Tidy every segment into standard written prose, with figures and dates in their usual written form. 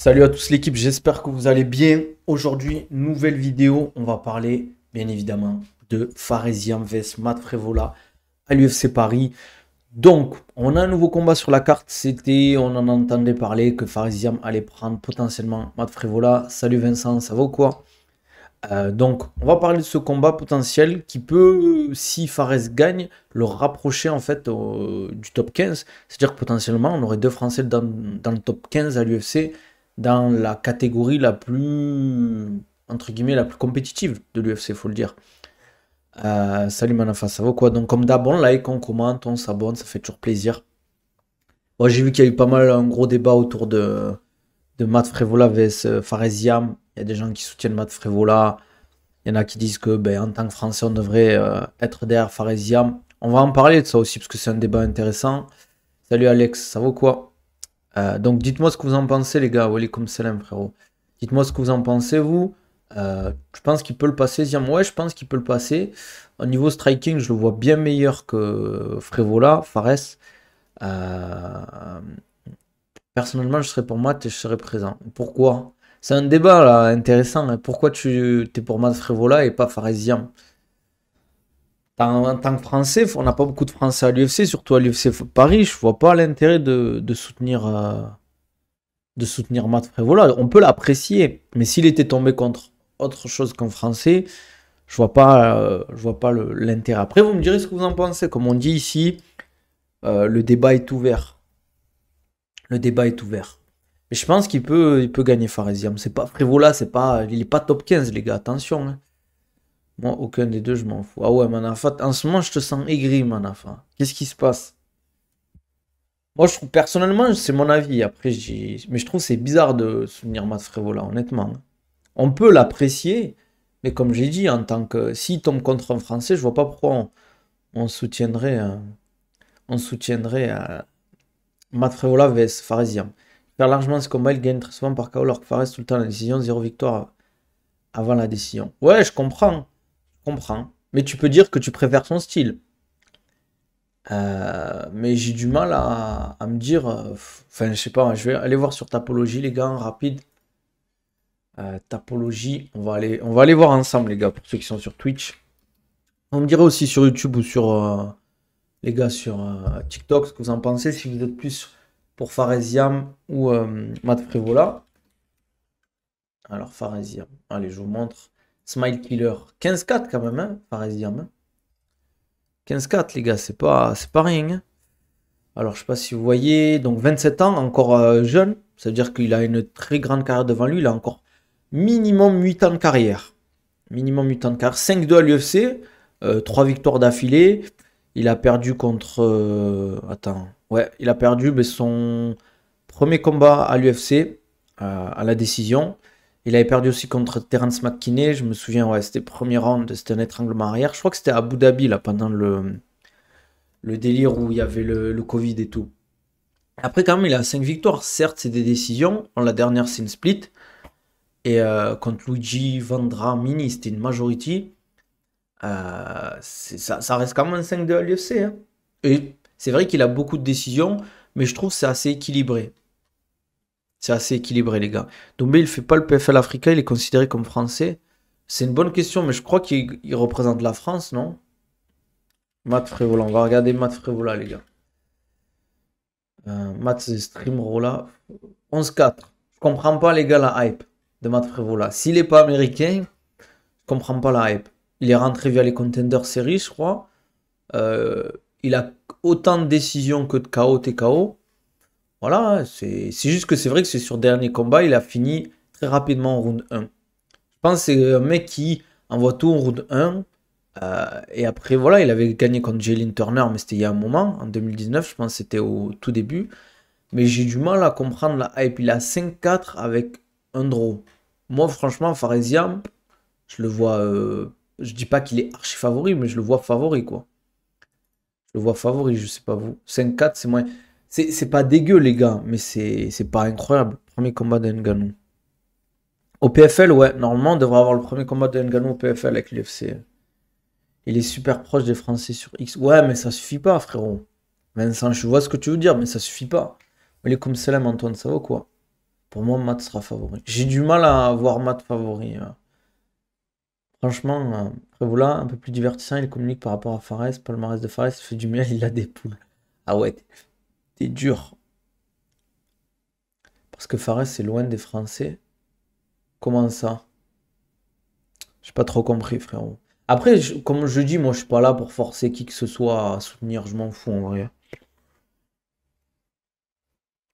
Salut à tous l'équipe, j'espère que vous allez bien. Aujourd'hui, nouvelle vidéo, on va parler bien évidemment de Faresiam vs Matt Frevola à l'UFC Paris. Donc, on a un nouveau combat sur la carte, on en entendait parler que Faresiam allait prendre potentiellement Matt Frevola. Salut Vincent, ça va ou quoi? Donc, on va parler de ce combat potentiel qui peut, si Fares gagne, le rapprocher en fait du top 15. C'est-à-dire que potentiellement, on aurait deux Français dans le top 15 à l'UFC, dans la catégorie la plus, entre guillemets, la plus compétitive de l'UFC, faut le dire. Salut Manafa, ça va quoi? Donc, comme d'hab, on like, on commente, on s'abonne, ça fait toujours plaisir. Moi, j'ai vu qu'il y a eu pas mal, un gros débat autour de Matt Frevola vs Faresiam. Il y a des gens qui soutiennent Matt Frevola. Il y en a qui disent que ben, en tant que Français, on devrait être derrière Faresiam. On va en parler de ça aussi parce que c'est un débat intéressant. Salut Alex, ça va quoi? Donc dites-moi ce que vous en pensez les gars. Walaikum salam frérot. Dites-moi ce que vous en pensez vous. Je pense qu'il peut le passer. Ziam, ouais, je pense qu'il peut le passer. Au niveau striking, je le vois bien meilleur que Frevola, Fares. Euh, Personnellement, je serais pour Matt et je serais présent. Pourquoi? C'est un débat là intéressant, hein. Pourquoi tu es pour Matt Frevola et pas Faresiam? En tant que Français, on n'a pas beaucoup de Français à l'UFC, surtout à l'UFC Paris. Je vois pas l'intérêt de soutenir Matt Frevola. On peut l'apprécier, mais s'il était tombé contre autre chose qu'un Français, je vois pas l'intérêt. Après, vous me direz ce que vous en pensez. Comme on dit ici, le débat est ouvert. Le débat est ouvert. Mais je pense il peut gagner Faresiam. C'est pas Frevola, il est pas top 15, les gars. Attention, hein. Moi, aucun des deux, je m'en fous. Ah ouais, Manafa, en ce moment, je te sens aigri, Manafa. Qu'est-ce qui se passe? Moi, je trouve, personnellement, c'est mon avis. Après, mais je trouve c'est bizarre de soutenir Matt Frevola, honnêtement. On peut l'apprécier, mais comme j'ai dit, en tant que s'il tombe contre un Français, je vois pas pourquoi on soutiendrait, Matt Frevola vs Faresiam. Faire largement ce combat, il gagne très souvent par KO, alors que Fares tout le temps la décision, zéro victoire avant la décision. Ouais, je comprends. Je comprends. Mais tu peux dire que tu préfères son style. Mais j'ai du mal à me dire. Enfin, je sais pas, je vais aller voir sur Tapologie, les gars, en rapide. Tapologie, on va aller voir ensemble, les gars, pour ceux qui sont sur Twitch. On me dirait aussi sur YouTube ou sur les gars sur TikTok ce que vous en pensez, si vous êtes plus pour Faresiam ou Matt Frevola. Alors, Faresiam, allez, je vous montre. Smile Killer, 15-4 quand même, hein, Faresiam, hein. 15-4, les gars, c'est pas rien, hein. Alors, je sais pas si vous voyez, donc 27 ans, encore jeune, ça veut dire qu'il a une très grande carrière devant lui, il a encore minimum 8 ans de carrière. Minimum 8 ans de carrière, 5-2 à l'UFC, 3 victoires d'affilée. Il a perdu contre... attends, ouais, il a perdu mais son premier combat à l'UFC, à la décision. Il avait perdu aussi contre Terence McKinney, je me souviens, ouais, c'était premier round, c'était un étranglement arrière. Je crois que c'était à Abu Dhabi, là, pendant le délire où il y avait le Covid et tout. Après, quand même, il a 5 victoires. Certes, c'est des décisions. La dernière, c'est une split. Et contre Luigi Vendramini, c'était une majority. Ça reste quand même un 5-2 à l'UFC, hein. Et c'est vrai qu'il a beaucoup de décisions, mais je trouve que c'est assez équilibré. C'est assez équilibré, les gars. Doumbé, il fait pas le PFL Africa, il est considéré comme français. C'est une bonne question, mais je crois qu'il représente la France, non? Matt Frevola, on va regarder Matt Frevola, les gars. Matt Streamrola, 11-4. Je comprends pas, les gars, la hype de Matt Frevola. S'il est pas américain, je comprends pas la hype. Il est rentré via les Contender Series, je crois. Il a autant de décisions que de KO, TKO. Voilà, hein, c'est juste que c'est vrai que c'est sur dernier combat, il a fini très rapidement en round 1. Je pense que c'est un mec qui envoie tout en round 1. Et après, voilà, il avait gagné contre Jalen Turner, mais c'était il y a un moment, en 2019, je pense que c'était au tout début. Mais j'ai du mal à comprendre la hype. Il a 5-4 avec un draw. Moi, franchement, Faresiam, je le vois. Je dis pas qu'il est archi favori, mais je le vois favori, quoi. Je le vois favori, je sais pas vous. 5-4, c'est moins. C'est pas dégueu, les gars, mais c'est pas incroyable. Premier combat de Ngannou. Au PFL, ouais, normalement, on devrait avoir le premier combat de Ngannou au PFL avec l'UFC. Il est super proche des Français sur X. Ouais, mais ça suffit pas, frérot. Vincent, je vois ce que tu veux dire, mais ça suffit pas. Comme salam, Antoine, ça va quoi? Pour moi, Matt sera favori. J'ai du mal à voir Matt favori. Franchement, Prévola, un peu plus divertissant, il communique par rapport à Fares. Palmarès de Fares, il fait du miel, il a des poules. Ah ouais, t'es dur. Parce que Fares, c'est loin des Français. Comment ça? J'ai pas trop compris, frérot. Après, comme je dis, moi, je suis pas là pour forcer qui que ce soit à soutenir, je m'en fous en vrai.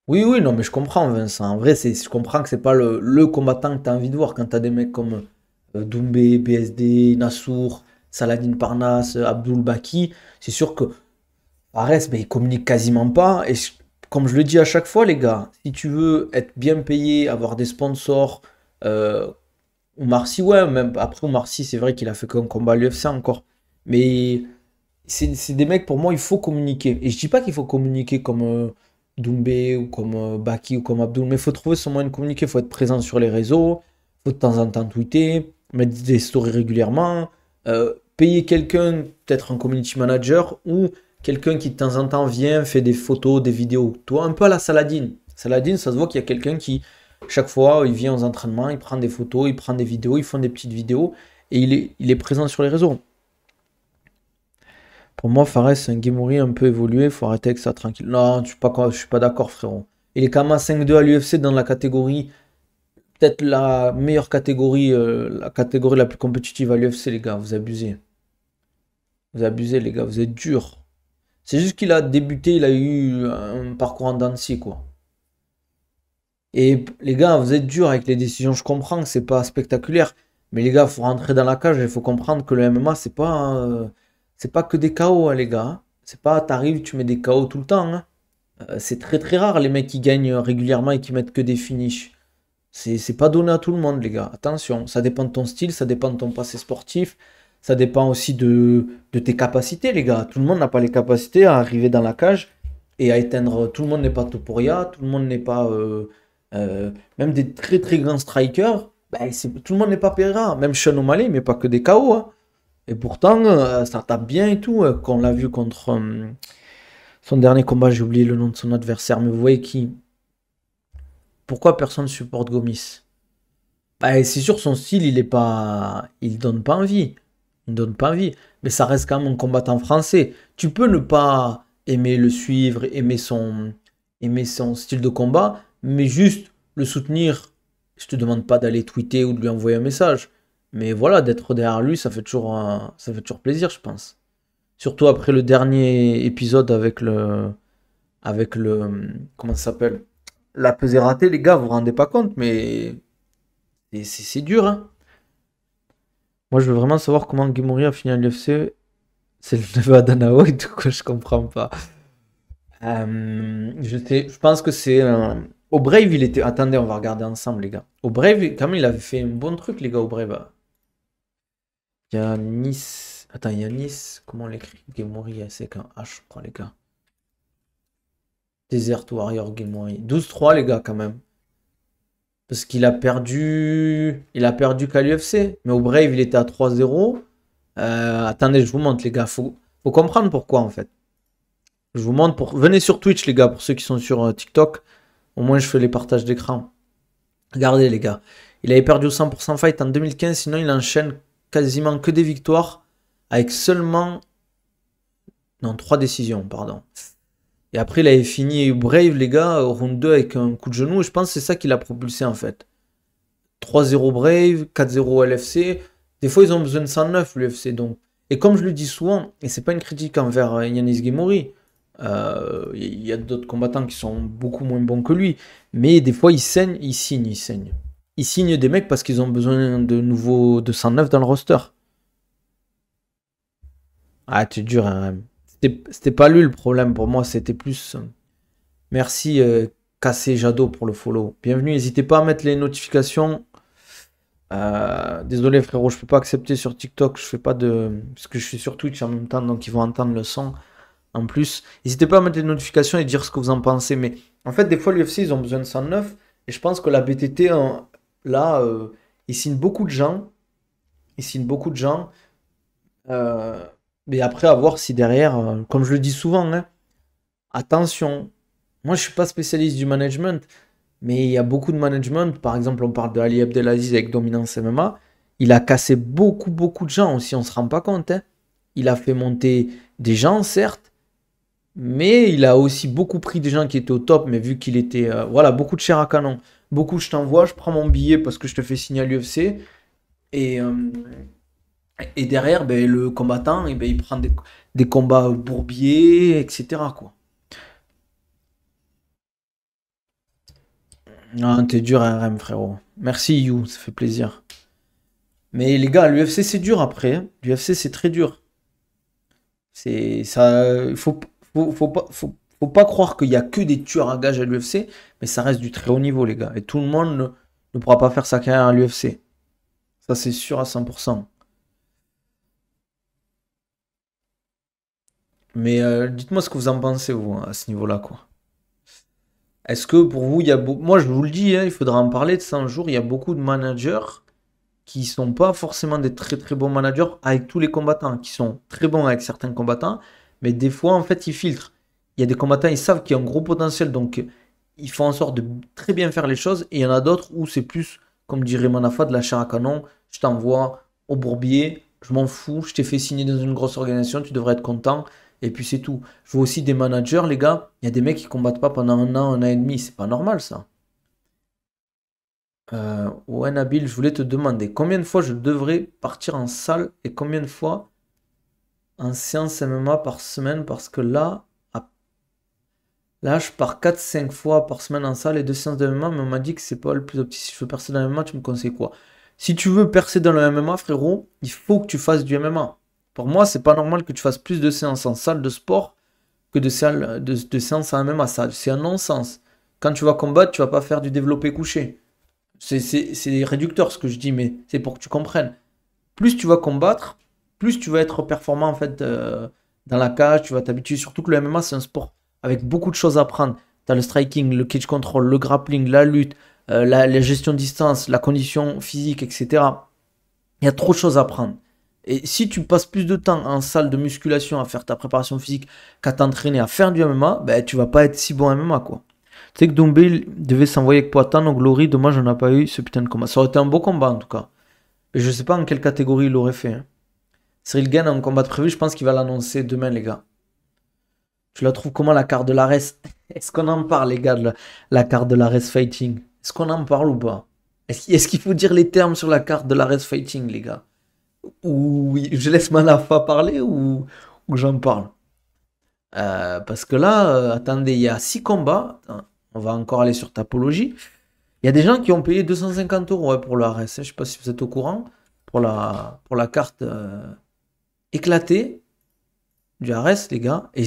Oui, oui, non, mais je comprends, Vincent. En vrai, je comprends que c'est pas le combattant que tu as envie de voir quand tu as des mecs comme Doumbé, BSD, Nassour, Saladin Parnasse, Abdul Baki. C'est sûr que Fares, ben, il communique quasiment pas. Et comme je le dis à chaque fois, les gars, si tu veux être bien payé, avoir des sponsors, euh, Oumar Sy, ouais, même après Oumar Sy, c'est vrai qu'il a fait qu'un combat à l'UFC encore. Mais c'est des mecs, pour moi, il faut communiquer. Et je dis pas qu'il faut communiquer comme Doumbé ou comme Baki ou comme Abdul, mais il faut trouver son moyen de communiquer. Il faut être présent sur les réseaux, il faut de temps en temps tweeter, mettre des stories régulièrement, payer quelqu'un, peut-être un community manager ou quelqu'un qui de temps en temps vient, fait des photos, des vidéos. Toi, un peu à la Saladin. Saladin, ça se voit qu'il y a quelqu'un qui, chaque fois, il vient aux entraînements, il prend des photos, il prend des vidéos, ils font des petites vidéos et il est présent sur les réseaux. Pour moi, Fares, c'est un Guémouri un peu évolué, faut arrêter avec ça tranquille. Non, je suis pas d'accord, frérot. Il est quand même à 5-2 à l'UFC dans la catégorie, peut-être la meilleure catégorie, la catégorie la plus compétitive à l'UFC, les gars. Vous abusez. Vous abusez, les gars, vous êtes durs. C'est juste qu'il a débuté, il a eu un parcours en dents de scie, quoi. Et les gars, vous êtes durs avec les décisions. Je comprends que c'est pas spectaculaire, mais les gars, faut rentrer dans la cage et il faut comprendre que le MMA, c'est pas que des KO, hein, les gars. Hein. C'est pas, t'arrives, tu mets des KO tout le temps. Hein. C'est très très rare les mecs qui gagnent régulièrement et qui mettent que des finishes. C'est pas donné à tout le monde, les gars. Attention, ça dépend de ton style, ça dépend de ton passé sportif, ça dépend aussi de tes capacités, les gars. Tout le monde n'a pas les capacités à arriver dans la cage et à éteindre. Tout le monde n'est pas Topuria, tout le monde n'est pas. Même des très très grands strikers, ben, tout le monde n'est pas Pereira. Même Sean O'Malley, mais pas que des KO. Hein. Et pourtant, ça tape bien et tout, qu'on l'a vu contre son dernier combat, j'ai oublié le nom de son adversaire, mais vous voyez qui. Pourquoi personne ne supporte Gomis? Bah, c'est sûr, son style, il est pas. Il donne pas envie. Il donne pas envie. Mais ça reste quand même un combattant français. Tu peux ne pas aimer le suivre, aimer son style de combat, mais juste le soutenir. Je te demande pas d'aller tweeter ou de lui envoyer un message. Mais voilà, d'être derrière lui, ça fait toujours plaisir, je pense. Surtout après le dernier épisode avec le, comment ça s'appelle? La pesée ratée, les gars, vous vous rendez pas compte, mais c'est dur, hein. Moi, je veux vraiment savoir comment Guimori a fini à l'UFC. C'est le neveu à Dana White ou quoi, je comprends pas. Je pense que c'est. Au Brave, il était. Attendez, on va regarder ensemble, les gars. Au Brave, quand même, il avait fait un bon truc, les gars, au Brave. Yanis. Attends, Yanis, comment on l'écrit? Guimori, c'est qu'un H, je crois, les gars. Desert Warrior Guimori. 12-3, les gars, quand même. Parce qu'il a perdu. Il a perdu qu'à l'UFC. Mais au Brave, il était à 3-0. Attendez, je vous montre, les gars. Faut comprendre pourquoi, en fait. Je vous montre pour. Venez sur Twitch, les gars, pour ceux qui sont sur TikTok. Au moins, je fais les partages d'écran. Regardez, les gars. Il avait perdu au 100% fight en 2015. Sinon, il enchaîne quasiment que des victoires. Avec seulement. Non, 3 décisions, pardon. Et après, il avait fini Brave, les gars, au round 2 avec un coup de genou. Et je pense que c'est ça qui l'a propulsé, en fait. 3-0 Brave, 4-0 LFC. Des fois, ils ont besoin de 109, l'UFC. Donc. Et comme je le dis souvent, et c'est pas une critique envers Yanis Guimori, il y a d'autres combattants qui sont beaucoup moins bons que lui. Mais des fois, ils saignent, ils signent, ils saignent. Ils signent des mecs parce qu'ils ont besoin de nouveaux de 109 dans le roster. Ah, tu es dur, hein. C'était pas lui le problème pour moi, c'était plus. Merci, Cassé Jadot, pour le follow. Bienvenue, n'hésitez pas à mettre les notifications. Désolé frérot, je peux pas accepter sur TikTok, je fais pas de. Parce que je suis sur Twitch en même temps, donc ils vont entendre le son. En plus, n'hésitez pas à mettre les notifications et dire ce que vous en pensez. Mais en fait, des fois, l'UFC, ils ont besoin de 109. Et je pense que la BTT, hein, là, ils signent beaucoup de gens. Ils signent beaucoup de gens. Euh, mais après, à voir si derrière, comme je le dis souvent, hein, attention. Moi, je suis pas spécialiste du management. Mais il y a beaucoup de management. Par exemple, on parle de Ali Abdelaziz avec Dominance MMA. Il a cassé beaucoup, beaucoup de gens aussi, on ne se rend pas compte, hein. Il a fait monter des gens, certes, mais il a aussi beaucoup pris des gens qui étaient au top, mais vu qu'il était, voilà, beaucoup de chair à canon. Beaucoup, je t'envoie, je prends mon billet parce que je te fais signer à l'UFC. Et, et derrière, ben, le combattant, ben, il prend des combats bourbiers, etc., quoi. Ah, t'es dur, RM, frérot. Merci, You, ça fait plaisir. Mais les gars, l'UFC, c'est dur après, hein. L'UFC, c'est très dur. C'est ça, faut pas croire qu'il y a que des tueurs à gages à l'UFC, mais ça reste du très haut niveau, les gars. Et tout le monde ne pourra pas faire sa carrière à l'UFC. Ça, c'est sûr à 100%. Mais dites-moi ce que vous en pensez, vous, à ce niveau-là, quoi. Est-ce que pour vous, il y a beaucoup... Moi, je vous le dis, hein, il faudra en parler de ça un jour. Il y a beaucoup de managers qui sont pas forcément des très très bons managers avec tous les combattants, qui sont très bons avec certains combattants, mais des fois, en fait, ils filtrent. Il y a des combattants, ils savent qu'il y a un gros potentiel, donc ils font en sorte de très bien faire les choses, et il y en a d'autres où c'est plus, comme dirait Manafa, de la chair à canon. Je t'envoie au bourbier, je m'en fous, je t'ai fait signer dans une grosse organisation, tu devrais être content, et puis c'est tout. Je vois aussi des managers, les gars, il y a des mecs qui combattent pas pendant un an et demi, c'est pas normal ça. Ouais, Nabil, je voulais te demander combien de fois je devrais partir en salle et combien de fois en séance MMA par semaine parce que là, je pars 4 5 fois par semaine en salle et 2 séances de MMA, mais on m'a dit que c'est pas le plus optimal. Si je veux percer dans le MMA, tu me conseilles quoi? Si tu veux percer dans le MMA, frérot, il faut que tu fasses du MMA. Pour moi, c'est pas normal que tu fasses plus de séances en salle de sport que de séances en MMA. Ça, c'est un non-sens. Quand tu vas combattre, tu vas pas faire du développé couché. C'est réducteur ce que je dis, mais c'est pour que tu comprennes. Plus tu vas combattre, plus tu vas être performant en fait dans la cage, tu vas t'habituer. Surtout que le MMA, c'est un sport avec beaucoup de choses à prendre. Tu as le striking, le cage control, le grappling, la lutte, la gestion de distance, la condition physique, etc. Il y a trop de choses à prendre. Et si tu passes plus de temps en salle de musculation à faire ta préparation physique qu'à t'entraîner à faire du MMA, ben, tu vas pas être si bon en MMA, quoi. Tu sais que Doumbé devait s'envoyer avec Poatan au Glory, dommage on n'a pas eu ce putain de combat. Ça aurait été un beau combat en tout cas. Et je sais pas en quelle catégorie il aurait fait, hein. Cyril Gane a un combat de prévu, je pense qu'il va l'annoncer demain les gars. Tu la trouves comment la carte de l'Ares? Est-ce qu'on en parle les gars de la carte de l'Ares Fighting? Est-ce qu'on en parle ou pas? Est-ce qu'il faut dire les termes sur la carte de l'Ares Fighting les gars? Ou oui, je laisse Manafa parler ou j'en parle? Parce que là, attendez, il y a 6 combats. Attends, on va encore aller sur Tapologie. Il y a des gens qui ont payé 250 euros ouais, pour le RS. Je ne sais pas si vous êtes au courant. Pour la carte éclatée du RS, les gars. Et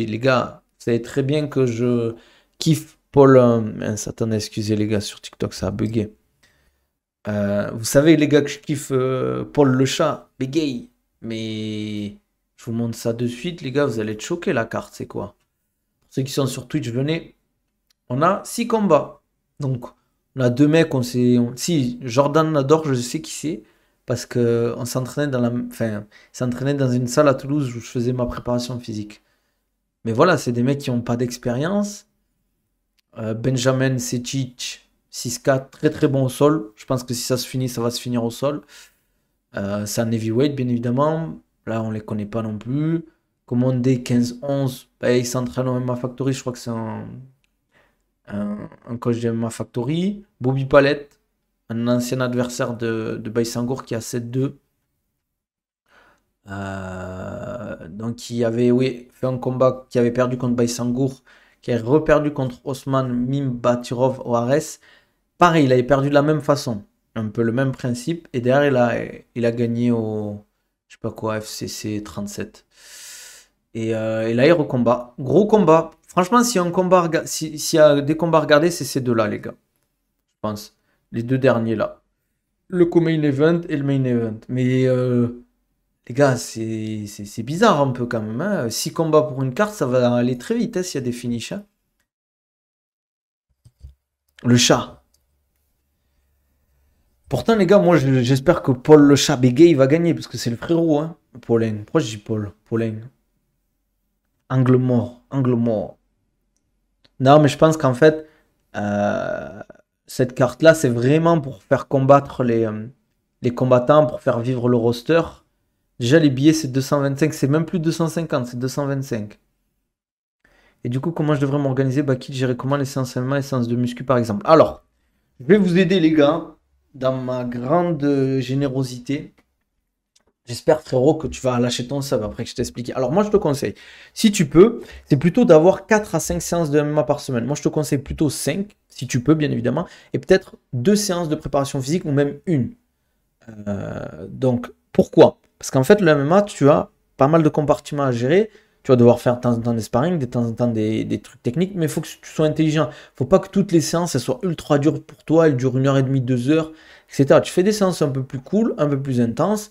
les gars, vous savez très bien que je kiffe Paul. Mince, attendez, excusez les gars, sur TikTok, ça a bugué. Vous savez, les gars, que je kiffe Paul le chat, Bégay. Mais je vous montre ça de suite, les gars, vous allez être choqués, la carte, c'est quoi? Pour ceux qui sont sur Twitch, venez. On a 6 combats. Donc, on a 2 mecs, si, Jordan Nador, je sais qui c'est. Parce que on s'entraînait enfin, il s'entraînait dans une salle à Toulouse où je faisais ma préparation physique. Mais voilà, c'est des mecs qui n'ont pas d'expérience. Benjamin Secic, 6-4, très très bon au sol. Je pense que si ça se finit, ça va se finir au sol. C'est un heavyweight, bien évidemment. Là, on les connaît pas non plus. Commandé 15-11, bah, il s'entraîne au MMA Factory. Je crois que c'est un coach de MMA Factory. Bobby Palette, un ancien adversaire de Baïsangour qui a 7-2. Donc, qui avait oui, fait un combat, qui avait perdu contre Baïsangour, qui a reperdu contre Osman Mimbatirov au Ares. Pareil, il avait perdu de la même façon. Un peu le même principe. Et derrière, il a gagné au, je sais pas quoi, FCC 37. Et là, il recombat. Gros combat. Franchement, s'il y a s'il y a des combats à regarder, c'est ces deux-là, les gars. Je pense. Les deux derniers, là. Le co-main event et le main event. Mais, les gars, c'est bizarre un peu quand même, hein. 6 combats pour une carte, ça va aller très vite hein, s'il y a des finishes, hein. Le chat. Pourtant, les gars, moi, j'espère que Paul le chat Bégué, il va gagner, parce que c'est le frérot, hein. Paulin. Pourquoi je dis Paul? Paulin. Angle mort. Angle mort. Non, mais je pense qu'en fait, Euh, cette carte-là, c'est vraiment pour faire combattre les combattants, pour faire vivre le roster. Déjà, les billets, c'est 225, c'est même plus 250, c'est 225. Et du coup, comment je devrais m'organiser? Bah, qui gérer comment les séances MMA, les séances de muscu, par exemple. Alors, je vais vous aider, les gars, dans ma grande générosité. J'espère, frérot, que tu vas lâcher ton sub après que je t'explique. Alors, moi, je te conseille, si tu peux, c'est plutôt d'avoir 4 à 5 séances de MMA par semaine. Moi, je te conseille plutôt 5, si tu peux, bien évidemment, et peut-être 2 séances de préparation physique ou même une. Donc, pourquoi? Parce qu'en fait, le MMA, tu as pas mal de compartiments à gérer. Tu vas devoir faire de temps en temps des sparring, de temps en temps des trucs techniques, mais il faut que tu sois intelligent. Il ne faut pas que toutes les séances elles soient ultra dures pour toi, elles durent 1h30, 2 heures, etc. Tu fais des séances un peu plus cool, un peu plus intenses,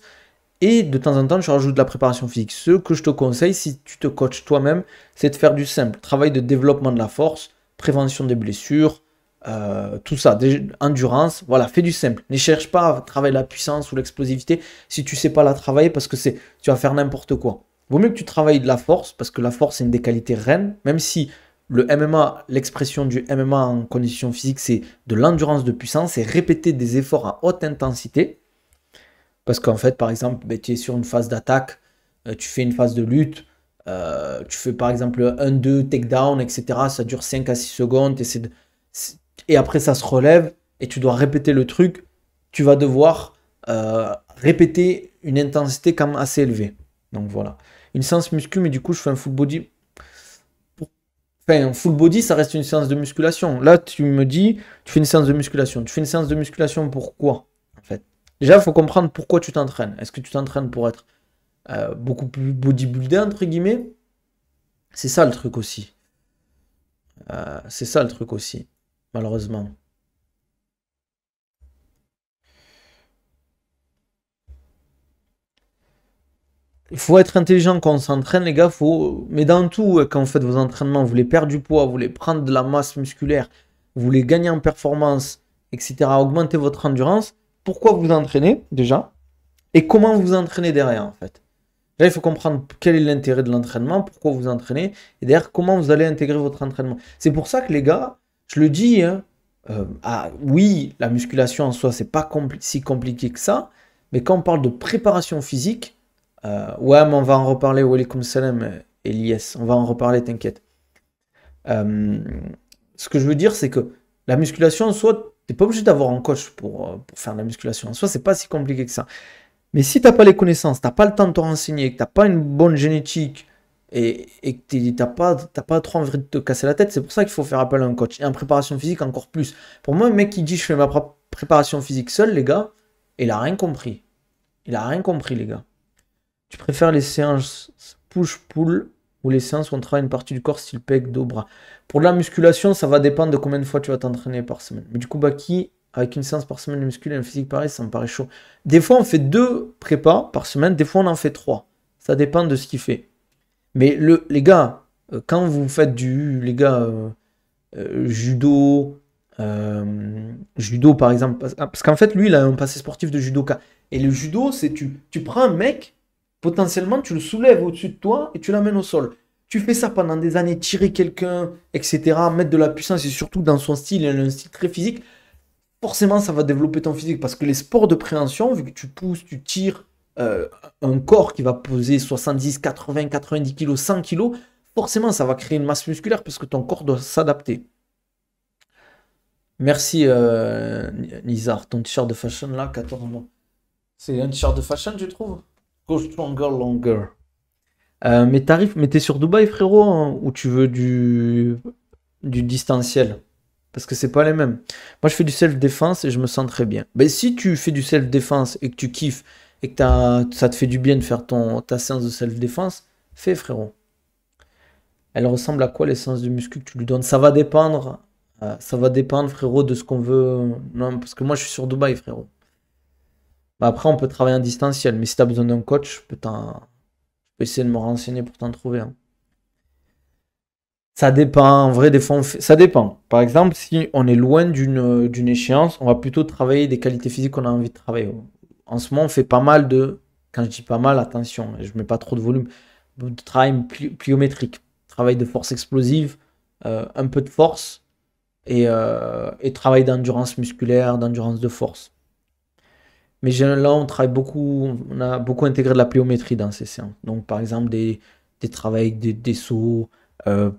et de temps en temps, tu rajoutes de la préparation physique. Ce que je te conseille, si tu te coaches toi-même, c'est de faire du simple. Travail de développement de la force, prévention des blessures, tout ça, endurance, voilà, fais du simple. Ne cherche pas à travailler la puissance ou l'explosivité si tu sais pas la travailler parce que tu vas faire n'importe quoi. Vaut mieux que tu travailles de la force parce que la force c'est une des qualités reines, même si le MMA, l'expression du MMA en condition physique, c'est de l'endurance de puissance, c'est répéter des efforts à haute intensité. Parce qu'en fait, par exemple, ben, tu es sur une phase d'attaque, tu fais une phase de lutte, tu fais par exemple un 2 takedown, etc. Ça dure 5 à 6 secondes, et après ça se relève, et tu dois répéter le truc. Tu vas devoir répéter une intensité quand même assez élevée. Donc voilà. Une séance muscu, mais du coup, je fais un full body. Enfin, un full body, ça reste une séance de musculation. Là, tu me dis, tu fais une séance de musculation. Tu fais une séance de musculation pourquoi, en fait? Déjà, il faut comprendre pourquoi tu t'entraînes. Est-ce que tu t'entraînes pour être beaucoup plus bodybuildé, entre guillemets? C'est ça le truc aussi. C'est ça le truc aussi, malheureusement. Il faut être intelligent quand on s'entraîne, les gars. Mais dans tout, quand vous faites vos entraînements, vous voulez perdre du poids, vous voulez prendre de la masse musculaire, vous voulez gagner en performance, etc., augmenter votre endurance. Pourquoi vous entraînez, déjà? Et comment vous entraînez derrière, en fait? Là, il faut comprendre quel est l'intérêt de l'entraînement, pourquoi vous entraînez, et derrière, comment vous allez intégrer votre entraînement. C'est pour ça que les gars, je le dis, hein, oui, la musculation en soi, c'est pas si compliqué que ça, mais quand on parle de préparation physique, ouais, mais on va en reparler, wa alaykoum salam, Elias, on va en reparler, t'inquiète. Euh, Ce que je veux dire, c'est que la musculation en soi, t'es pas obligé d'avoir un coach pour faire de la musculation. En soi, c'est pas si compliqué que ça. Mais si t'as pas les connaissances, t'as pas le temps de te renseigner, que t'as pas une bonne génétique et que t'as pas trop envie de te casser la tête, c'est pour ça qu'il faut faire appel à un coach. Et en préparation physique encore plus. Pour moi, un mec qui dit je fais ma préparation physique seul, les gars, il a rien compris. Il a rien compris, les gars. Tu préfères les séances push-pull ou les séances où on travaille une partie du corps style pec, dos, bras? Pour la musculation, ça va dépendre de combien de fois tu vas t'entraîner par semaine. Mais du coup, Baki, avec une séance par semaine de muscu et un physique pareil, ça me paraît chaud. Des fois, on fait 2 prépas par semaine, des fois, on en fait 3. Ça dépend de ce qu'il fait. Mais les gars, quand vous faites les gars, judo, judo par exemple, parce qu'en fait, lui, il a un passé sportif de judoka. Et le judo, c'est tu prends un mec, potentiellement, tu le soulèves au-dessus de toi et tu l'amènes au sol. Tu fais ça pendant des années, tirer quelqu'un, etc., mettre de la puissance et surtout dans son style, il a un style très physique. Forcément, ça va développer ton physique parce que les sports de préhension, vu que tu pousses, tu tires un corps qui va peser 70, 80, 90 kilos, 100 kilos, forcément, ça va créer une masse musculaire parce que ton corps doit s'adapter. Merci, Nizar. Ton t-shirt de fashion là, 14 mois. C'est un t-shirt de fashion, tu trouves? Go stronger, longer. Mais t'es sur Dubaï, frérot, hein, ou tu veux du distanciel? Parce que c'est pas les mêmes. Moi, je fais du self-défense et je me sens très bien. Ben, si tu fais du self-défense et que tu kiffes et que ça te fait du bien de faire ta séance de self-défense, fais, frérot. Elle ressemble à quoi les séances de muscu que tu lui donnes? Ça va dépendre. Ça va dépendre, frérot, de ce qu'on veut. Non, parce que moi, je suis sur Dubaï, frérot. Bah, après, on peut travailler en distanciel. Mais si tu as besoin d'un coach, je peux essayer de me renseigner pour t'en trouver un. Ça dépend, en vrai, des fois, ça dépend. Par exemple, si on est loin d'une échéance, on va plutôt travailler des qualités physiques qu'on a envie de travailler. En ce moment, on fait pas mal quand je dis pas mal, attention, je mets pas trop de volume, de travail pliométrique, travail de force explosive, un peu de force, et travail d'endurance musculaire, d'endurance de force. Mais là, on travaille beaucoup, on a beaucoup intégré de la pliométrie dans ces séances. Donc, par exemple, des travaux avec des sauts,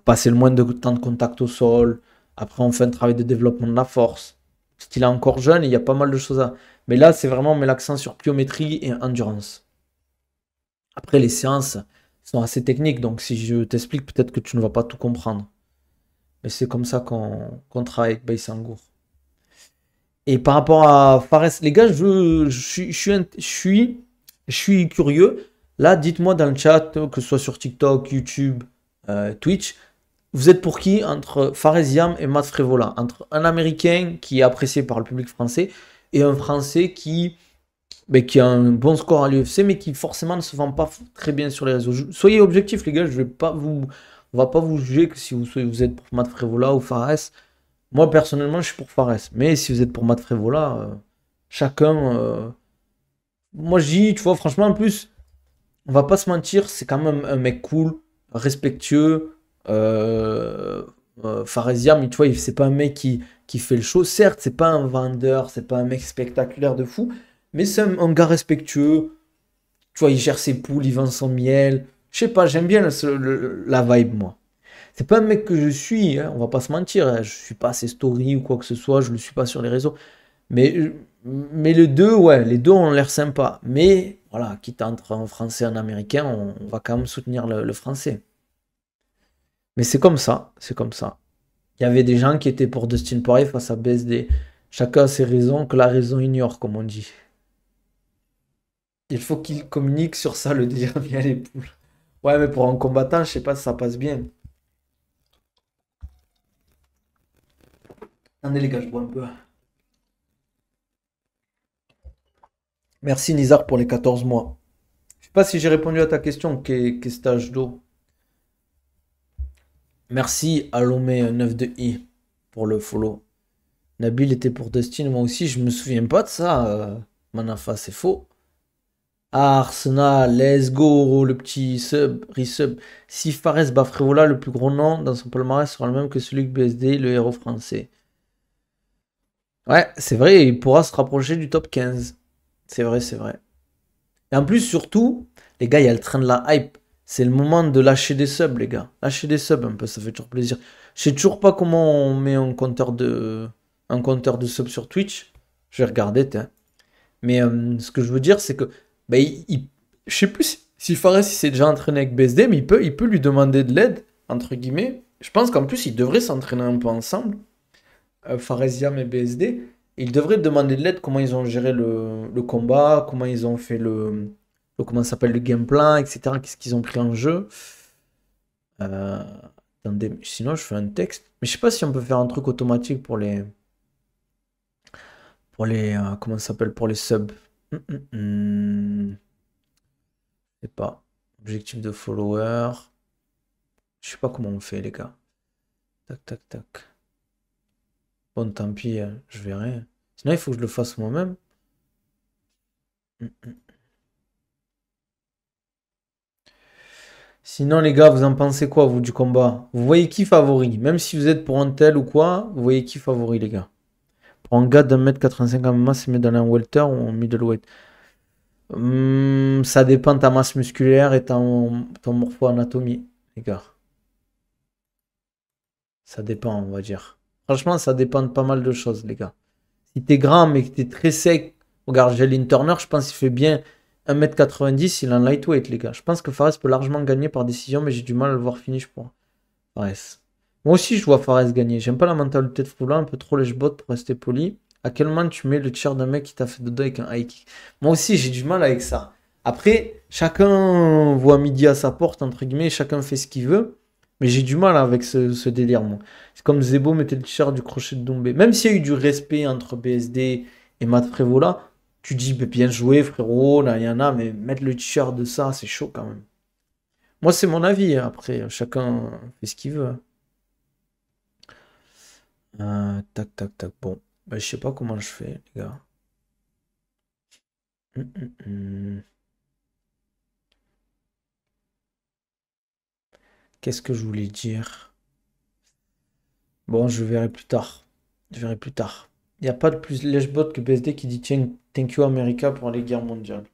passer le moins de temps de contact au sol. Après, on fait un travail de développement de la force. Parce qu'il est encore jeune, et il y a pas mal de choses à. Mais là, c'est vraiment, on met l'accent sur pliométrie et endurance. Après, les séances sont assez techniques, donc si je t'explique, peut-être que tu ne vas pas tout comprendre. Mais c'est comme ça qu'on travaille avec Baïsangour. Et par rapport à Fares, les gars, je suis curieux. Là, dites-moi dans le chat, que ce soit sur TikTok, YouTube, Twitch, vous êtes pour qui entre Faresiam et Matt Frevola? Entre un Américain qui est apprécié par le public français et un Français qui a un bon score à l'UFC, mais qui forcément ne se vend pas très bien sur les réseaux. Soyez objectifs, les gars, on va pas vous juger que si vous êtes pour Matt Frevola ou Fares. Moi, personnellement, je suis pour Fares. Mais si vous êtes pour Matt Frevola, chacun. Moi, je dis, tu vois, franchement, en plus, on va pas se mentir, c'est quand même un mec cool, respectueux. Faresiam, mais tu vois, c'est pas un mec qui fait le show. Certes, c'est pas un vendeur, c'est pas un mec spectaculaire de fou, mais c'est un gars respectueux. Tu vois, il gère ses poules, il vend son miel. Je sais pas, j'aime bien la vibe, moi. C'est pas un mec que je suis, hein, on va pas se mentir, hein, je suis pas à ses stories ou quoi que ce soit, je le suis pas sur les réseaux. Mais, mais les deux, ouais, les deux ont l'air sympas. Mais voilà, quitte entre un français et un américain, on va quand même soutenir le français. Mais c'est comme ça, c'est comme ça. Il y avait des gens qui étaient pour Dustin Poirier face à BSD. Chacun a ses raisons que la raison ignore, comme on dit. Il faut qu'il communique sur ça, le délire via les poules. Ouais, mais pour un combattant, je sais pas si ça passe bien. Attendez les gars, je bois un peu. Merci Nizar pour les 14 mois. Je sais pas si j'ai répondu à ta question, qu'est stage d'eau. Merci à Lomé 9 de I pour le follow. Nabil était pour Dustin, moi aussi, je me souviens pas de ça. Manafa, c'est faux. Ah, Arsenal, let's go, le petit sub, resub. Si Fares bat Frévola, le plus gros nom dans son palmarès sera le même que celui que BSD, le héros français. Ouais, c'est vrai, il pourra se rapprocher du top 15. C'est vrai, c'est vrai. Et en plus, surtout, les gars, il y a le train de la hype. C'est le moment de lâcher des subs, les gars. Lâcher des subs un peu, ça fait toujours plaisir. Je sais toujours pas comment on met un compteur de subs sur Twitch. Je vais regarder, t'es. Mais ce que je veux dire, c'est que bah, je sais plus si Fares il s'est déjà entraîné avec BSD, mais il peut lui demander de l'aide, entre guillemets. Je pense qu'en plus, ils devraient s'entraîner un peu ensemble, Faresiam et BSD. Ils devraient demander de l'aide, comment ils ont géré le combat, comment ils ont fait comment ça s'appelle, le game plan, etc. Qu'est-ce qu'ils ont pris en jeu. Euh, attendez, sinon je fais un texte. Mais je sais pas si on peut faire un truc automatique comment ça s'appelle, pour les subs. Je sais pas. Objectif de follower. Je sais pas comment on fait, les gars. Tac, tac, tac. Bon, tant pis, hein, je verrai. Sinon, il faut que je le fasse moi-même. Hum, hum. Sinon, les gars, vous en pensez quoi, vous, du combat? Vous voyez qui favori? Même si vous êtes pour un tel ou quoi, vous voyez qui favori, les gars? Pour un gars d'1m85 en masse, il met dans un welter ou en middleweight? Ça dépend de ta masse musculaire et ton morpho-anatomie, les gars. Ça dépend, on va dire. Franchement, ça dépend de pas mal de choses, les gars. Si t'es grand mais que t'es très sec, regarde, Jalen Turner, je pense qu'il fait bien 1m90, il est en lightweight, les gars. Je pense que Fares peut largement gagner par décision, mais j'ai du mal à le voir finish pour Fares. Moi aussi, je vois Fares gagner. J'aime pas la mentalité de Froula, un peu trop lèche-bot pour rester poli. À quel moment tu mets le tir d'un mec qui t'a fait de dos avec un high kick? Moi aussi, j'ai du mal avec ça. Après, chacun voit midi à sa porte, entre guillemets, chacun fait ce qu'il veut. Mais j'ai du mal avec ce délire, moi. C'est comme Zebo mettait le t-shirt du crochet de Doumbé. Même s'il y a eu du respect entre BSD et Matt Frevola, tu dis bah, bien joué, frérot, là, il y en a, mais mettre le t-shirt de ça, c'est chaud quand même. Moi, c'est mon avis, hein. Après, chacun fait ce qu'il veut, hein. Tac, tac, tac. Bon, bah, je sais pas comment je fais, les gars. Hum, hum, hum. Qu'est-ce que je voulais dire? Bon, je verrai plus tard. Je verrai plus tard. Il n'y a pas de plus lèche-bot que BSD qui dit tiens, thank you America pour les guerres mondiales.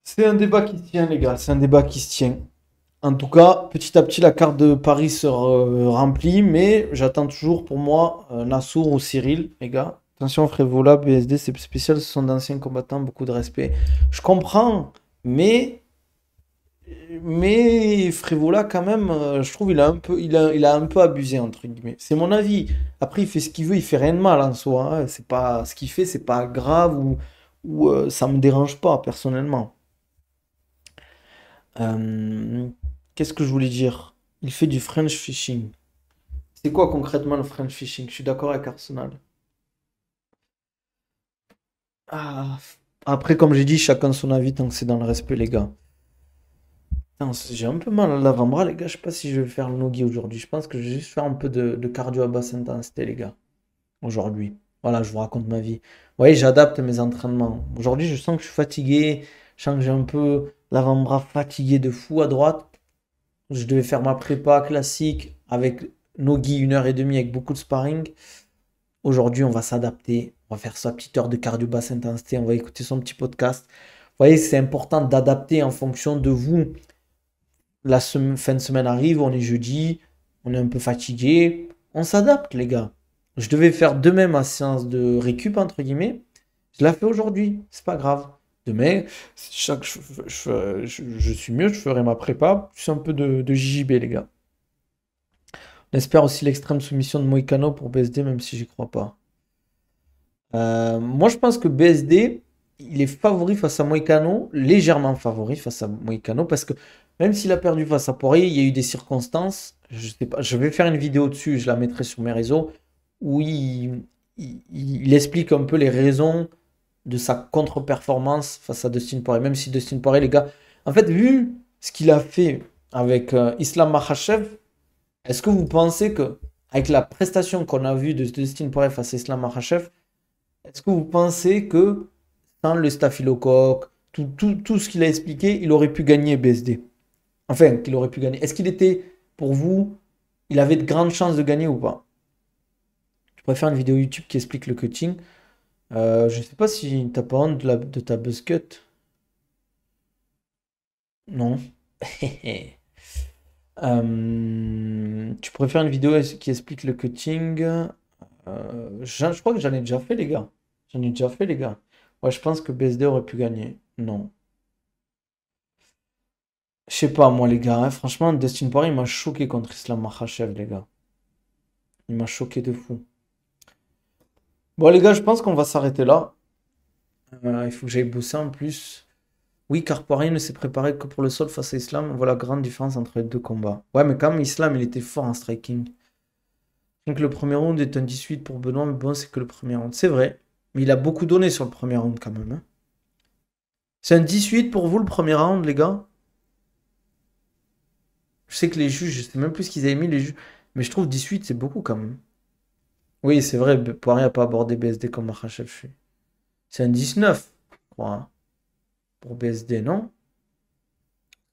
C'est un débat qui se tient, les gars. C'est un débat qui se tient. En tout cas, petit à petit, la carte de Paris se remplit, mais j'attends toujours pour moi Nassour ou Cyril, les gars. Attention, Frévola, BSD, c'est spécial, ce sont d'anciens combattants, beaucoup de respect. Je comprends, mais, mais Frévola, quand même, je trouve il a un peu abusé, entre guillemets. C'est mon avis. Après, il fait ce qu'il veut, il fait rien de mal en soi, hein. C'est pas, ce qu'il fait, c'est pas grave ou ça me dérange pas, personnellement. Euh, Qu'est-ce que je voulais dire? Il fait du French fishing. C'est quoi concrètement le French fishing? Je suis d'accord avec Arsenal. Ah, après, comme j'ai dit, chacun son avis tant que c'est dans le respect, les gars. Putain, j'ai un peu mal à l'avant-bras, les gars. Je sais pas si je vais faire le nogi aujourd'hui. Je pense que je vais juste faire un peu de cardio à basse intensité, les gars. Aujourd'hui. Voilà, je vous raconte ma vie. Vous voyez, j'adapte mes entraînements. Aujourd'hui, je sens que je suis fatigué. Je sens que j'ai un peu l'avant-bras fatigué de fou à droite. Je devais faire ma prépa classique avec Nogi 1 heure et demie avec beaucoup de sparring. Aujourd'hui, on va s'adapter. On va faire sa petite heure de cardio basse intensité. On va écouter son petit podcast. Vous voyez, c'est important d'adapter en fonction de vous. Fin de semaine arrive, on est jeudi, on est un peu fatigué. On s'adapte, les gars. Je devais faire demain ma séance de récup, entre guillemets. Je la fais aujourd'hui. C'est pas grave. Demain, chaque, je suis mieux, je ferai ma prépa. C'est un peu de JJB, les gars. On espère aussi l'extrême soumission de Moïcano pour BSD, même si j'y crois pas. Moi, je pense que BSD, il est favori face à Moïcano, légèrement favori face à Moïcano, parce que même s'il a perdu face à Poirier, il y a eu des circonstances. Je sais pas, je vais faire une vidéo dessus, je la mettrai sur mes réseaux, où il explique un peu les raisons de sa contre-performance face à Dustin Poirier. Même si Dustin Poirier, les gars, en fait, vu ce qu'il a fait avec Islam Makhachev, est-ce que vous pensez que, avec la prestation qu'on a vue de Dustin Poirier face à Islam Makhachev, est-ce que vous pensez que sans le staphylocoque, tout ce qu'il a expliqué, il aurait pu gagner BSD? Enfin, qu'il aurait pu gagner. Est-ce qu'il était, pour vous, il avait de grandes chances de gagner ou pas? Je pourrais faire une vidéo YouTube qui explique le cutting. Je sais pas si t'as pas honte de ta buzz cut. Non. Tu pourrais faire une vidéo qui explique le cutting. Je crois que j'en ai déjà fait, les gars. J'en ai déjà fait, les gars. Ouais, je pense que BSD aurait pu gagner. Non. Je sais pas, moi, les gars, hein. Franchement, Dustin Poirier, il m'a choqué contre Islam Makhachev, les gars. Il m'a choqué de fou. Bon, les gars, je pense qu'on va s'arrêter là. Il faut que j'aille bosser en plus. Oui, car Poirier ne s'est préparé que pour le sol face à Islam. Voilà la grande différence entre les deux combats. Ouais, mais quand même, Islam, il était fort en striking. Rien que le premier round est un 18 pour Benoît, mais bon, c'est que le premier round. C'est vrai. Mais il a beaucoup donné sur le premier round quand même, hein. C'est un 18 pour vous le premier round, les gars? Je sais que les juges, je sais même plus ce qu'ils avaient mis, les juges. Mais je trouve 18, c'est beaucoup quand même. Oui, c'est vrai, Poirier n'a pas abordé BSD comme Makhachev. C'est un 19, je crois, hein, pour BSD, non?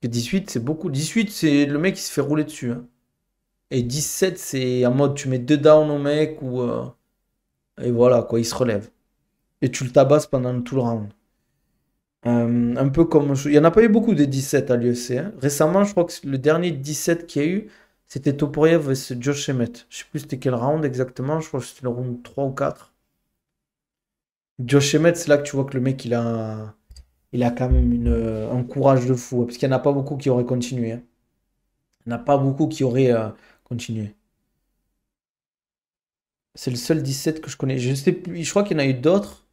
Que 18, c'est beaucoup. 18, c'est le mec qui se fait rouler dessus, hein. Et 17, c'est en mode tu mets deux downs au mec et voilà, quoi, il se relève. Et tu le tabasses pendant tout le round. Un peu comme. Il n'y en a pas eu beaucoup des 17 à l'UFC, hein. Récemment, je crois que le dernier 17 qu'il y a eu, c'était Toporiev vs Josh Emmett. Je sais plus c'était quel round exactement, je crois que c'était le round 3 ou 4. Josh Emmett, c'est là que tu vois que le mec, il a quand même un courage de fou, hein, parce qu'il n'y en a pas beaucoup qui auraient continué, hein. Il n'y en a pas beaucoup qui auraient continué. C'est le seul 17 que je connais. Je sais plus, je crois qu'il y en a eu d'autres,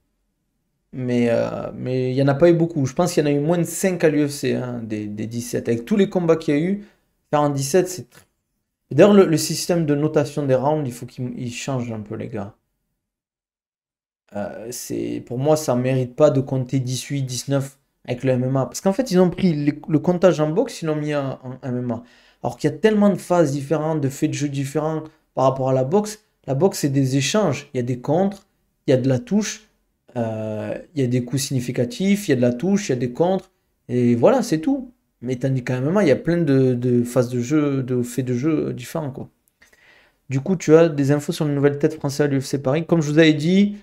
mais il n'y en a pas eu beaucoup. Je pense qu'il y en a eu moins de 5 à l'UFC, hein, des 17. Avec tous les combats qu'il y a eu, faire un 17, c'est très. D'ailleurs, le système de notation des rounds, il faut qu'il change un peu, les gars. Pour moi, ça mérite pas de compter 18, 19 avec le MMA. Parce qu'en fait, ils ont pris le comptage en boxe, ils l'ont mis en MMA. Alors qu'il y a tellement de phases différentes, de faits de jeu différents par rapport à la boxe. La boxe, c'est des échanges. Il y a des contres, il y a de la touche, il y a des coups significatifs, il y a de la touche, il y a des contres. Et voilà, c'est tout. Mais tandis qu'en MMA, il y a plein de phases de jeu, de faits de jeu différents, quoi. Du coup, tu as des infos sur une nouvelle tête française à l'UFC Paris. Comme je vous avais dit,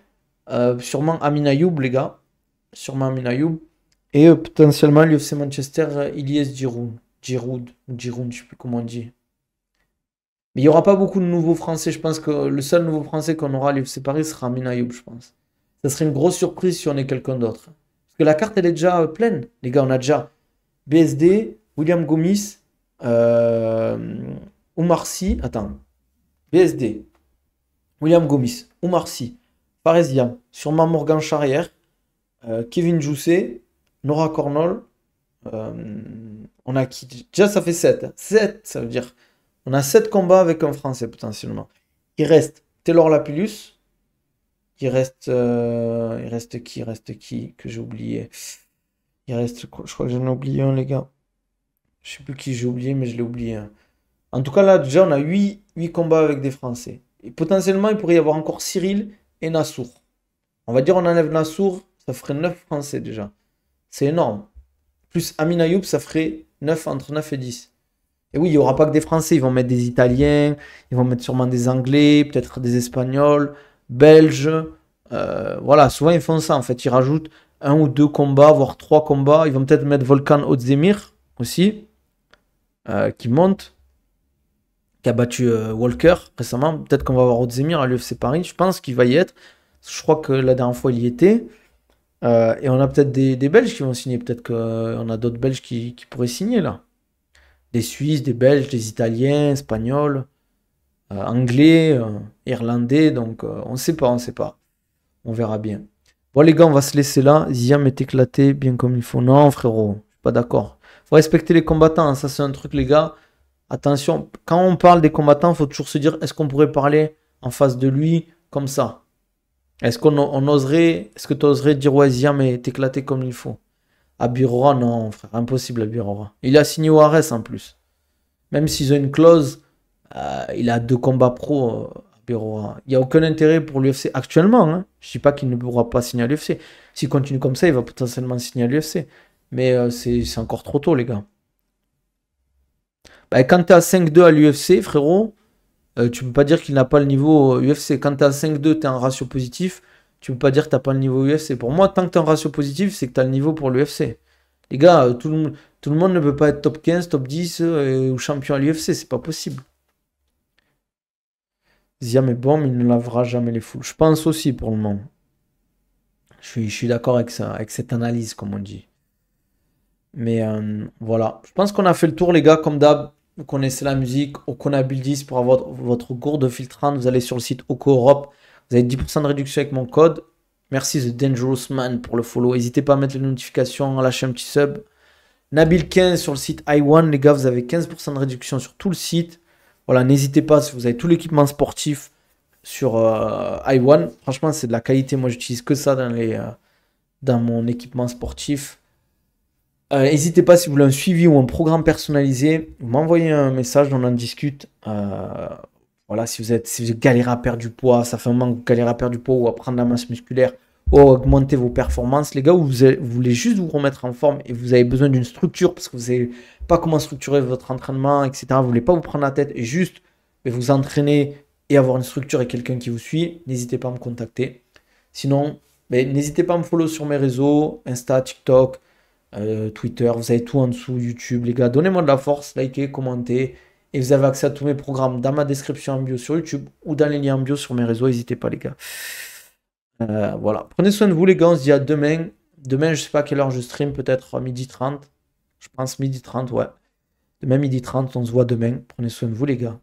sûrement Amin Ayoub, les gars. Sûrement Amin Ayoub. Et potentiellement l'UFC Manchester, Ilyes Giroud. Giroud, Giroud, je sais plus comment on dit. Mais il n'y aura pas beaucoup de nouveaux Français. Je pense que le seul nouveau Français qu'on aura à l'UFC Paris sera Amin Ayoub, je pense. Ça serait une grosse surprise si on est quelqu'un d'autre. Parce que la carte, elle est déjà pleine. Les gars, on a déjà BSD, William Gomis, Oumar Sy. Attends. BSD, William Gomis, Oumar Sy, Faresiam, sûrement Morgan Charrière, Kevin Jousset, Nora Cornol. On a qui? Déjà, ça fait 7. 7, ça veut dire. On a 7 combats avec un Français potentiellement. Il reste Taylor Lapillus. Il reste qui? Il reste qui que j'ai oublié? Il reste, je crois que j'en ai oublié un, les gars. Je sais plus qui j'ai oublié, mais je l'ai oublié. En tout cas, là, déjà, on a 8 combats avec des Français. Et potentiellement, il pourrait y avoir encore Cyril et Nassour. On va dire, on enlève Nassour, ça ferait 9 Français déjà. C'est énorme. Plus Amin Ayoub, ça ferait 9, entre 9 et 10. Et oui, il n'y aura pas que des Français. Ils vont mettre des Italiens, ils vont mettre sûrement des Anglais, peut-être des Espagnols, Belges. Voilà, souvent, ils font ça. En fait, ils rajoutent 1 ou 2 combats, voire 3 combats. Ils vont peut-être mettre Volkan Ozdemir aussi, qui monte, qui a battu Walker récemment. Peut-être qu'on va avoir Ozdemir à l'UFC Paris. Je pense qu'il va y être. Je crois que la dernière fois, il y était. Et on a peut-être des Belges qui vont signer. Peut-être qu'on a d'autres Belges qui pourraient signer là. Des Suisses, des Belges, des Italiens, Espagnols, Anglais, Irlandais. Donc on ne sait pas, on ne sait pas. On verra bien. Bon les gars, on va se laisser là. Ziam est éclaté bien comme il faut. Non frérot, je suis pas d'accord. Faut respecter les combattants. Hein. Ça c'est un truc les gars. Attention, quand on parle des combattants, il faut toujours se dire, est-ce qu'on pourrait parler en face de lui comme ça? Est-ce qu'on oserait, est-ce que tu oserais dire, ouais, Ziam est éclaté comme il faut? Abirora, non, frère, impossible Abirora. Il a signé au Ares en plus. Même s'ils ont une clause, il a 2 combats pro, Abirora. Il n'y a aucun intérêt pour l'UFC actuellement. Hein. Je ne dis pas qu'il ne pourra pas signer à l'UFC. S'il continue comme ça, il va potentiellement signer à l'UFC. Mais c'est encore trop tôt, les gars. Bah, quand tu es à 5-2 à l'UFC, frérot, tu peux pas dire qu'il n'a pas le niveau UFC. Quand tu es à 5-2, tu es en ratio positif. Tu peux pas dire que tu n'as pas le niveau UFC. Pour moi, tant que tu es en ratio positif, c'est que tu as le niveau pour l'UFC. Les gars, tout le monde ne peut pas être top 15, top 10 ou champion à l'UFC. C'est pas possible. Ziam est bon, mais il ne lavera jamais les foules. Je pense aussi pour le moment. Je suis d'accord avec ça, avec cette analyse, comme on dit. Mais voilà. Je pense qu'on a fait le tour, les gars. Comme d'hab, vous connaissez la musique. Okona Buildis pour avoir votre gourde filtrante. Vous allez sur le site Oko Europe. Vous avez 10% de réduction avec mon code. Merci The Dangerous Man pour le follow. N'hésitez pas à mettre les notifications, à lâcher un petit sub. Nabil15 sur le site i1. Les gars, vous avez 15% de réduction sur tout le site. Voilà, n'hésitez pas si vous avez tout l'équipement sportif sur i1. Franchement, c'est de la qualité. Moi, j'utilise que ça dans mon équipement sportif. N'hésitez pas si vous voulez un suivi ou un programme personnalisé, vous m'envoyez un message, on en discute. Voilà, si vous galérez à perdre du poids, ça fait un moment que vous galérez à perdre du poids ou à prendre la masse musculaire ou à augmenter vos performances, les gars, vous voulez juste vous remettre en forme et vous avez besoin d'une structure parce que vous savez pas comment structurer votre entraînement, etc. Vous voulez pas vous prendre la tête et juste vous entraîner et avoir une structure et quelqu'un qui vous suit, n'hésitez pas à me contacter. Sinon, n'hésitez pas à me follow sur mes réseaux, Insta, TikTok. Twitter, vous avez tout en dessous, YouTube, les gars, donnez-moi de la force, likez, commentez, et vous avez accès à tous mes programmes dans ma description en bio sur YouTube ou dans les liens en bio sur mes réseaux, n'hésitez pas les gars. Voilà, prenez soin de vous les gars, on se dit à demain. Demain, je sais pas à quelle heure je stream, peut-être à 12h30, je pense 12h30, ouais. Demain 12h30, on se voit demain, prenez soin de vous les gars.